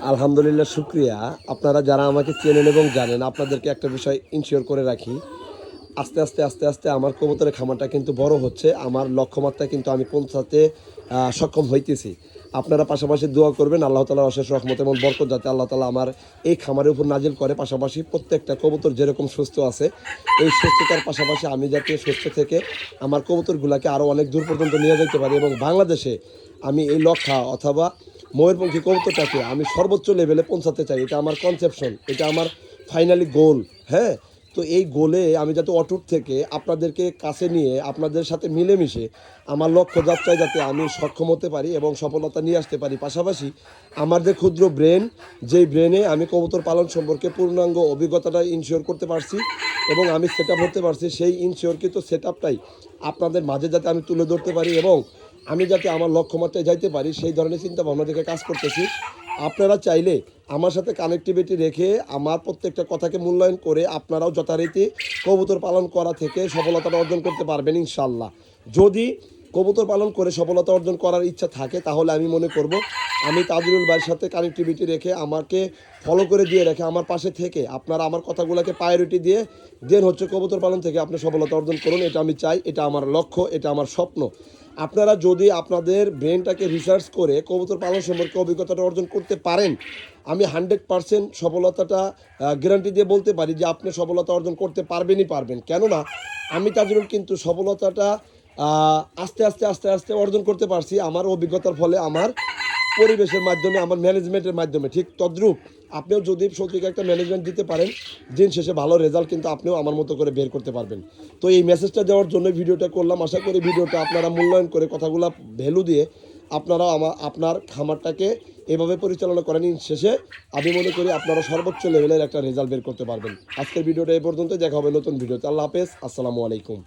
আলহামদুলিল্লাহ, শুক্রিয়া। আপনারা যারা আমাকে চেনেন এবং জানেন, আপনাদেরকে একটা বিষয় ইনশিওর করে রাখি। আস্তে, আস্তে, আস্তে, আস্তে আমার কবুতরের খামারটা কিন্তু বড় হচ্ছে। আমার লক্ষ্যমাত্রায় কিন্তু আমি পৌঁছাতে সক্ষম হইতেছি। আপনারা পাশাপাশি দোয়া করবেন আল্লাহ তাআলার অশেষ রহমত এবং বরকত যাতে আল্লাহ তাআলা আমার এই খামারের উপর নাজিল করে। পাশাপাশি প্রত্যেকটা কবুতর যেরকম সুস্থ আছে, এই সুস্থতার পাশাপাশি আমি যাতে সুস্থ থেকে আমার কবুতরগুলাকে আরও অনেক দূর পর্যন্ত নিয়ে যেতে পারি এবং বাংলাদেশে আমি এই লক্ষা অথবা ময়ূরপঙ্খী কবুতরটাকে আমি সর্বোচ্চ লেভেলে পৌঁছাতে চাই। এটা আমার কনসেপশন, এটা আমার ফাইনালি গোল। হ্যাঁ, তো এই গোলে আমি যাতে অটুট থেকে আপনাদেরকে কাছে নিয়ে আপনাদের সাথে মিলেমিশে আমার লক্ষ্য যাত্রায় যাতে আমি সক্ষম হতে পারি এবং সফলতা নিয়ে আসতে পারি। পাশাপাশি আমার যে ক্ষুদ্র ব্রেন, যেই ব্রেনে আমি কবুতর পালন সম্পর্কে পূর্ণাঙ্গ অভিজ্ঞতাটা ইনশিওর করতে পারছি এবং আমি সেট আপ হতে পারছি, সেই ইনশিওরকৃত সেট আপটাই আপনাদের মাঝে যাতে আমি তুলে ধরতে পারি এবং আমি যাতে আমার লক্ষ্যমাত্রায় যাইতে পারি, সেই ধরনের চিন্তা ভাবনা থেকে কাজ করতেছি। আপনারা চাইলে আমার সাথে কানেক্টিভিটি রেখে আমার প্রত্যেকটা কথাকে মূল্যায়ন করে আপনারাও যথারীতি কবুতর পালন করা থেকে সফলতাটা অর্জন করতে পারবেন ইনশাল্লাহ। যদি কবুতর পালন করে সফলতা অর্জন করার ইচ্ছা থাকে, তাহলে আমি মনে করব আমি তাজুল ভাইয়ের সাথে কানেক্টিভিটি রেখে আমাকে ফলো করে দিয়ে রেখে আমার পাশে থেকে আপনারা আমার কথাগুলোকে প্রায়োরিটি দিয়ে দেন হচ্ছে কবুতর পালন থেকে আপনি সফলতা অর্জন করুন। এটা আমি চাই, এটা আমার লক্ষ্য, এটা আমার স্বপ্ন। আপনারা যদি আপনাদের ব্রেনটাকে রিসার্চ করে কবুতর পালন সম্পর্কে অভিজ্ঞতাটা অর্জন করতে পারেন, আমি 100% সফলতাটা গ্যারান্টি দিয়ে বলতে পারি যে আপনি সফলতা অর্জন করতে পারবেনই পারবেন। কেননা আমি তাজরুল কিন্তু সফলতাটা আস্তে আস্তে আস্তে আস্তে অর্জন করতে পারছি আমার অভিজ্ঞতার ফলে, আমার পরিবেশের মাধ্যমে, আমার ম্যানেজমেন্টের মাধ্যমে। ঠিক তদ্রূপ আপনিও যদি সঠিক একটা ম্যানেজমেন্ট দিতে পারেন, দিন শেষে ভালো রেজাল্ট কিন্তু আপনিও আমার মতো করে বের করতে পারবেন। তো এই মেসেজটা দেওয়ার জন্য ভিডিওটা করলাম। আশা করি ভিডিওটা আপনারা মূল্যায়ন করে কথাগুলো ভ্যালু দিয়ে আপনারাও আপনার খামারটাকে এভাবে পরিচালনা করেন। শেষে আমি মনে করি আপনারা সর্বোচ্চ লেভেলের একটা রেজাল্ট বের করতে পারবেন। আজকের ভিডিওটা এই পর্যন্ত, দেখা হবে নতুন ভিডিওতে। আল্লাহ হাফেজ, আসসালামু আলাইকুম।